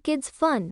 kids fun.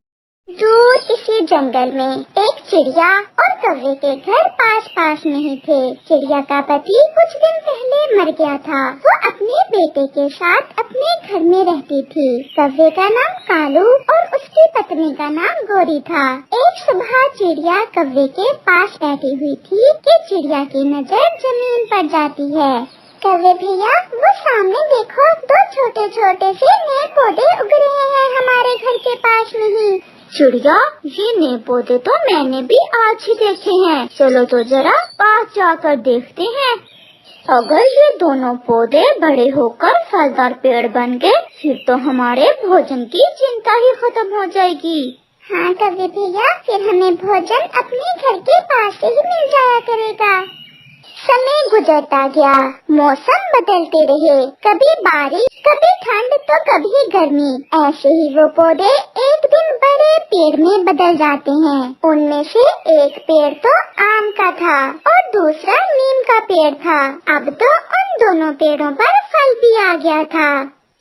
दूर किसी जंगल में एक चिड़िया और कौवे के घर पास पास नहीं थे। चिड़िया का पति कुछ दिन पहले मर गया था। वो अपने बेटे के साथ अपने घर में रहती थी। कौवे का नाम कालू और उसकी पत्नी का नाम गोरी था। एक सुबह चिड़िया कौवे के पास बैठी हुई थी कि चिड़िया की नजर जमीन पर जाती है। कौवे भैया, वो सामने देखो, दो छोटे छोटे से नए पौधे उग रहे हैं हमारे घर के पास में ही। चिड़िया, ये नए पौधे तो मैंने भी आज ही देखे हैं। चलो तो जरा पास जाकर देखते हैं। अगर ये दोनों पौधे बड़े होकर फलदार पेड़ बन गए, फिर तो हमारे भोजन की चिंता ही खत्म हो जाएगी। हाँ कौवे भैया, फिर हमें भोजन अपने घर के पास से ही मिल जाया करेगा। समय गुजरता गया, मौसम बदलते रहे, कभी बारिश, कभी ठंड तो कभी गर्मी। ऐसे ही वो पौधे एक दिन बड़े पेड़ में बदल जाते हैं। उनमें से एक पेड़ तो आम का था और दूसरा नीम का पेड़ था। अब तो उन दोनों पेड़ों पर फल भी आ गया था।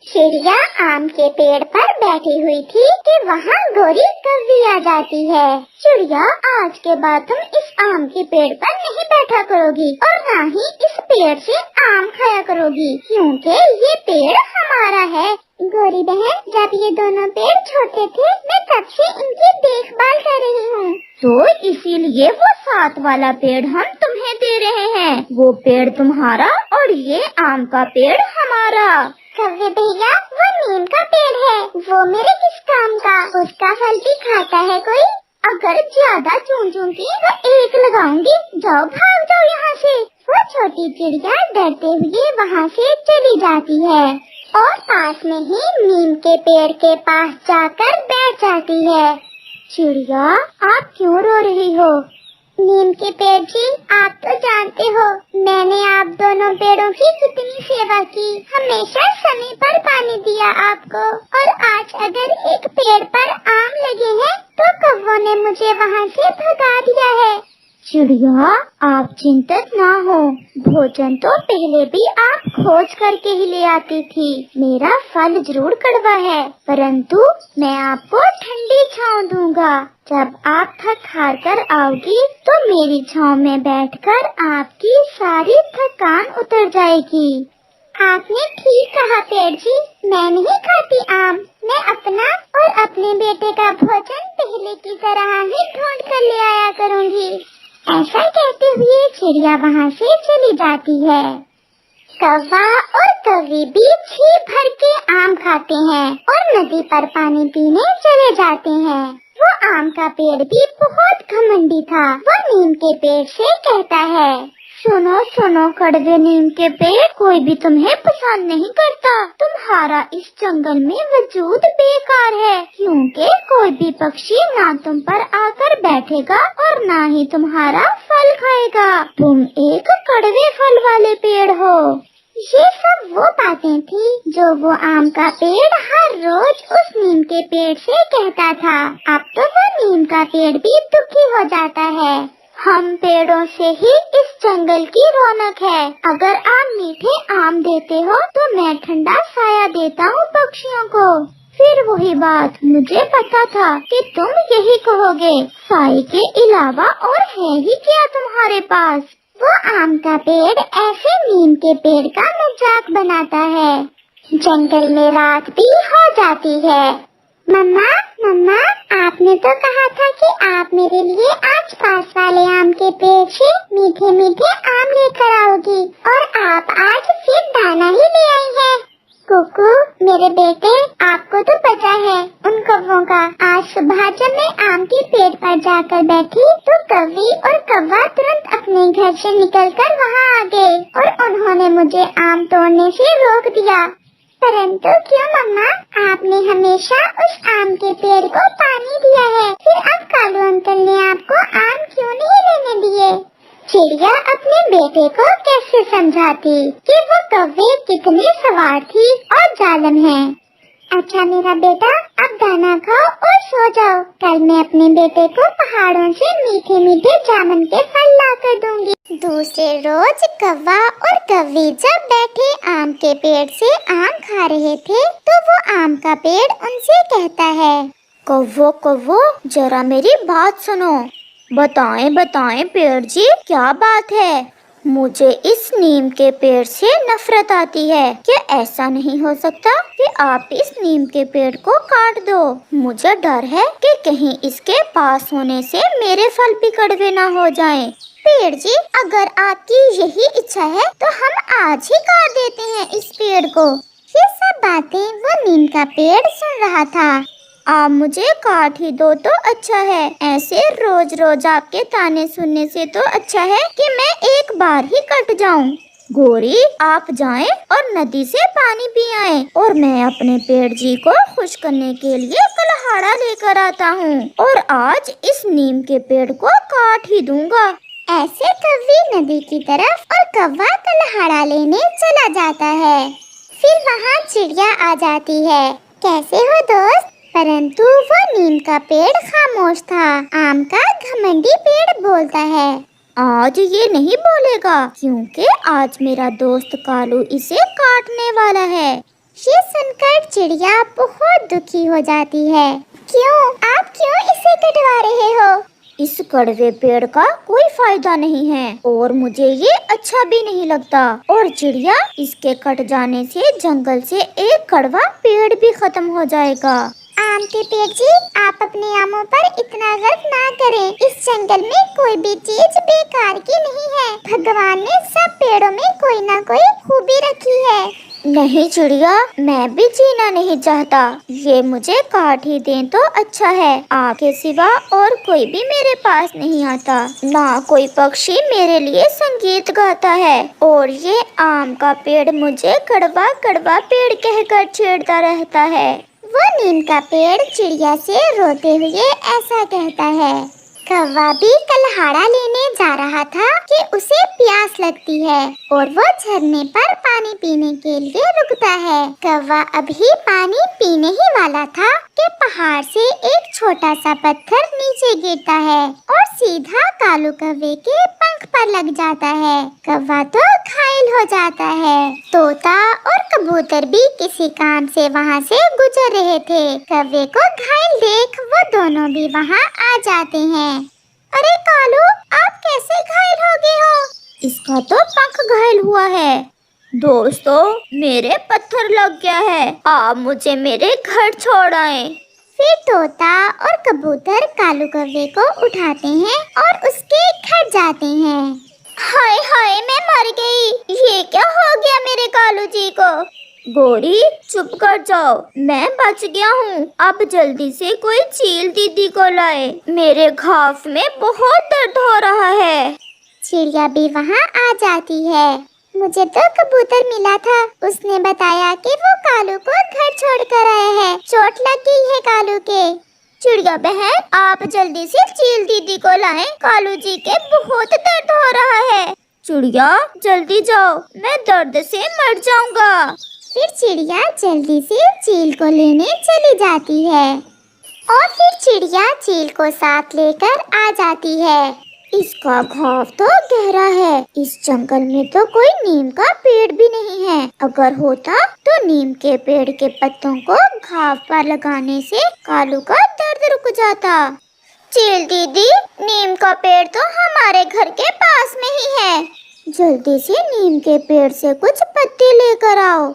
चिड़िया आम के पेड़ पर बैठी हुई थी कि वहाँ गोरी कौवी आ जाती है। चिड़िया, आज के बाद तुम इस आम के पेड़ पर नहीं बैठा करोगी और ना ही इस पेड़ से आम खाया करोगी, क्योंकि ये पेड़ हमारा है। गोरी बहन, जब ये दोनों पेड़ छोटे थे, मैं तब से इनकी देखभाल कर रही हूँ। तो इसीलिए वो साथ वाला पेड़ हम तुम्हें दे रहे हैं। वो पेड़ तुम्हारा और ये आम का पेड़ हमारा। कौवे भैया, वो नीम का पेड़ है, वो मेरे किस काम का? उसका फल भी खाता है कोई? अगर ज्यादा चूंचूंगी तो एक लगाऊंगी। जाओ, भाग जाओ यहाँ से। वो छोटी चिड़िया डरते हुए वहाँ से चली जाती है और पास में ही नीम के पेड़ के पास जाकर बैठ जाती है। चिड़िया, आप क्यों रो रही हो? नीम के पेड़ जी, आप तो जानते हो मैंने आप दोनों पेड़ों की कितनी सेवा की, हमेशा समय पर पानी दिया आपको, और आज अगर एक पेड़ पर आम लगे हैं तो कौवों ने मुझे वहाँ से भगा दिया है। चिड़िया, आप चिंतित ना हो। भोजन तो पहले भी आप खोज करके ही ले आती थी। मेरा फल जरूर कड़वा है, परंतु मैं आपको ठंडी छांव दूंगा। जब आप थक हार कर आओगी तो मेरी छांव में बैठकर आपकी सारी थकान उतर जाएगी। आपने ठीक कहा पेड़ जी, मैं नहीं खाती आम। मैं अपना और अपने बेटे का भोजन पहले की तरह ही ढूंढ कर ले आया करूँगी। ऐसा कहते हुए चिड़िया वहाँ से चली जाती है। कौवा और कौवी भी छी भर के आम खाते हैं और नदी पर पानी पीने चले जाते हैं। वो आम का पेड़ भी बहुत घमंडी था। वो नीम के पेड़ से कहता है, सुनो सुनो कड़वे नीम के पेड़, कोई भी तुम्हें पसंद नहीं करता। तुम्हारा इस जंगल में वजूद बेकार है, क्योंकि कोई भी पक्षी ना तुम पर आकर बैठेगा और ना ही तुम्हारा फल खाएगा। तुम एक कड़वे फल वाले पेड़ हो। ये सब वो बातें थी जो वो आम का पेड़ हर रोज उस नीम के पेड़ से कहता था। अब तो वो नीम का पेड़ भी दुखी हो जाता है। हम पेड़ों से ही इस जंगल की रौनक है। अगर आप मीठे आम देते हो तो मैं ठंडा साया देता हूँ पक्षियों को। फिर वही बात, मुझे पता था कि तुम यही कहोगे। साए के अलावा और है ही क्या तुम्हारे पास? वो आम का पेड़ ऐसे नीम के पेड़ का मजाक बनाता है। जंगल में रात भी हो जाती है। मम्मा मम्मा, आपने तो कहा था कि आप मेरे लिए आज पास वाले आम के पेड़ से मीठे मीठे आम लेकर आओगी, और आप आज फिर दाना ही ले आई हैं। कुकू मेरे बेटे, आपको तो पता है उन कौवों का। आज सुबह जब मैं आम के पेड़ पर जाकर बैठी तो कौवी और कौवा तुरंत अपने घर से निकलकर वहाँ आ गए और उन्होंने मुझे आम तोड़ने से रोक दिया। परंतु क्यों मम्मा, आपने हमेशा उस आम के पेड़ को पानी दिया है, फिर अब कालू अंकल ने आपको आम क्यों नहीं लेने दिए? चिड़िया अपने बेटे को कैसे समझाती कि वो कौवे कितने सवार थी और जालिम है। अच्छा मेरा बेटा, अब दाना खाओ और सो जाओ। कल मैं अपने बेटे को पहाड़ों से मीठे मीठे जामुन के फल ला कर दूंगी। दूसरे रोज कौवा और कौवी जब बैठे आम के पेड़ से आम खा रहे थे तो वो आम का पेड़ उनसे कहता है, कव्वो कव्वो, जरा मेरी बात सुनो। बताएं बताएं पेड़ जी, क्या बात है? मुझे इस नीम के पेड़ से नफरत आती है। क्या ऐसा नहीं हो सकता कि आप इस नीम के पेड़ को काट दो? मुझे डर है कि कहीं इसके पास होने से मेरे फल भी कड़वे ना हो जाएं। पेड़ जी, अगर आपकी यही इच्छा है तो हम आज ही काट देते हैं इस पेड़ को। ये सब बातें वो नीम का पेड़ सुन रहा था। आप मुझे काट ही दो तो अच्छा है। ऐसे रोज रोज आपके ताने सुनने से तो अच्छा है कि मैं एक बार ही कट जाऊं। गोरी, आप जाएं और नदी से पानी पी आएं और मैं अपने पेड़ जी को खुश करने के लिए कलहाड़ा लेकर आता हूँ और आज इस नीम के पेड़ को काट ही दूंगा। ऐसे कव्वी नदी की तरफ और कौवा कलहाड़ा लेने चला जाता है। फिर वहाँ चिड़िया आ जाती है। कैसे हो दोस्त? परंतु वो नीम का पेड़ खामोश था। आम का घमंडी पेड़ बोलता है, आज ये नहीं बोलेगा क्योंकि आज मेरा दोस्त कालू इसे काटने वाला है। ये सुनकर चिड़िया बहुत दुखी हो जाती है। क्यों? आप क्यों इसे कटवा रहे हो? इस कड़वे पेड़ का कोई फायदा नहीं है और मुझे ये अच्छा भी नहीं लगता। और चिड़िया, इसके कट जाने से जंगल से एक कड़वा पेड़ भी खत्म हो जाएगा। आम के पेड़ जी, आप अपने आमों पर इतना गर्व ना करें। इस जंगल में कोई भी चीज बेकार की नहीं है। भगवान ने सब पेड़ों में कोई ना कोई खूबी रखी है। नहीं चिड़िया, मैं भी जीना नहीं चाहता। ये मुझे काट ही दें तो अच्छा है। आपके सिवा और कोई भी मेरे पास नहीं आता। ना कोई पक्षी मेरे लिए संगीत गाता है और ये आम का पेड़ मुझे कड़वा कड़वा पेड़ कहकर छेड़ता रहता है। वो नीम का पेड़ चिड़िया से रोते हुए ऐसा कहता है। कौवा भी कलहाड़ा लेने जा रहा था कि उसे प्यास लगती है और वो झरने पर पानी पीने के लिए रुकता है। कौवा अभी पानी पीने ही वाला था कि पहाड़ से एक छोटा सा पत्थर नीचे गिरता है और सीधा कालू कौवे के पंख पर लग जाता है। कौवा तो घायल हो जाता है। तोता और कबूतर भी किसी काम से वहाँ से गुजर रहे थे। कौवे को घायल देख वो दोनों भी वहाँ आ जाते हैं। अरे कालू, आप कैसे घायल हो गए हो? इसका तो पंख घायल हुआ है। दोस्तों, मेरे पत्थर लग गया है। आप मुझे मेरे घर छोड़ आए। फिर तोता और कबूतर कालू कौवे को उठाते हैं और उसके घर जाते हैं। हाय हाय, मैं मर गई। ये क्या हो गया मेरे कालू जी को? गोरी, चुप कर जाओ, मैं बच गया हूँ। अब जल्दी से कोई चील दीदी को लाए। मेरे घाव में बहुत दर्द हो रहा है। चिड़िया भी वहाँ आ जाती है। मुझे तो कबूतर मिला था। उसने बताया कि वो कालू को घर छोड़कर आया है। चोट लग गई है कालू के। चिड़िया बहन, आप जल्दी से चील दीदी को लाएं। कालू जी के बहुत दर्द हो रहा है। चिड़िया, जल्दी जाओ, मैं दर्द से मर जाऊंगा। फिर चिड़िया जल्दी से चील को लेने चली जाती है और फिर चिड़िया चील को साथ लेकर आ जाती है। इसका घाव तो गहरा है। इस जंगल में तो कोई नीम का पेड़ भी नहीं है। अगर होता तो नीम के पेड़ के पत्तों को घाव पर लगाने से कालू का दर्द रुक जाता। चील दीदी, नीम का पेड़ तो हमारे घर के पास में ही है। जल्दी से नीम के पेड़ से कुछ पत्ते लेकर आओ।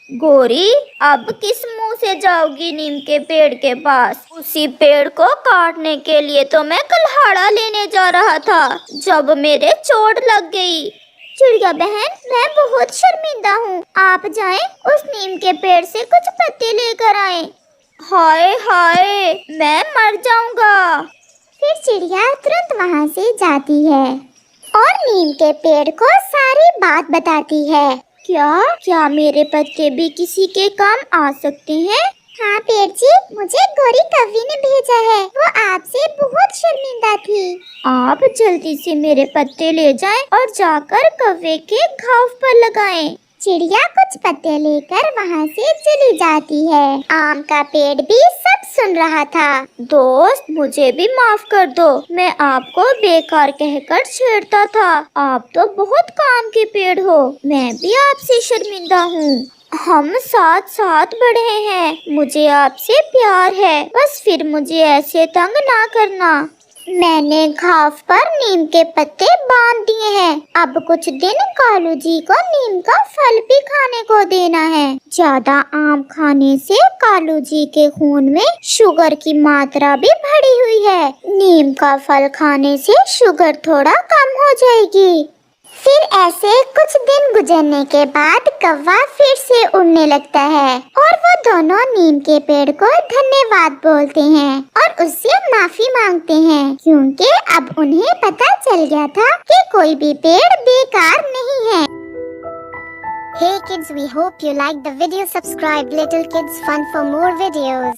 गोरी, अब किस मुंह से जाओगी नीम के पेड़ के पास? उसी पेड़ को काटने के लिए तो मैं कलहाड़ा लेने जा रहा था जब मेरे चोट लग गई। चिड़िया बहन, मैं बहुत शर्मिंदा हूँ। आप जाएं, उस नीम के पेड़ से कुछ पत्ते लेकर आएं। हाय हाय, मैं मर जाऊंगा। फिर चिड़िया तुरंत वहाँ से जाती है और नीम के पेड़ को सारी बात बताती है। क्या मेरे पत्ते भी किसी के काम आ सकते हैं? हाँ पेड़ जी, मुझे गौरी कवि ने भेजा है। वो आपसे बहुत शर्मिंदा थी। आप जल्दी से मेरे पत्ते ले जाएं और जाकर कौवे के घाव पर लगाएं। चिड़िया कुछ पत्ते लेकर वहाँ से चली जाती है। आम का पेड़ भी सब सुन रहा था। दोस्त, मुझे भी माफ कर दो। मैं आपको बेकार कहकर छेड़ता था। आप तो बहुत काम के पेड़ हो। मैं भी आपसे शर्मिंदा हूँ। हम साथ साथ बढ़े हैं, मुझे आपसे प्यार है, बस फिर मुझे ऐसे तंग ना करना। मैंने घाव पर नीम के पत्ते बांध दिए हैं, अब कुछ दिन कालू जी को नीम का फल भी खाने को देना है। ज्यादा आम खाने से कालू जी के खून में शुगर की मात्रा भी बढ़ी हुई है, नीम का फल खाने से शुगर थोड़ा कम हो जाएगी। फिर ऐसे कुछ दिन गुजरने के बाद कौवा फिर से उड़ने लगता है और वो दोनों नीम के पेड़ को धन्यवाद बोलते हैं और उससे माफी मांगते हैं, क्योंकि अब उन्हें पता चल गया था कि कोई भी पेड़ बेकार नहीं है। Hey kids, we hope you liked the video. Subscribe Little Kids Fun for more videos.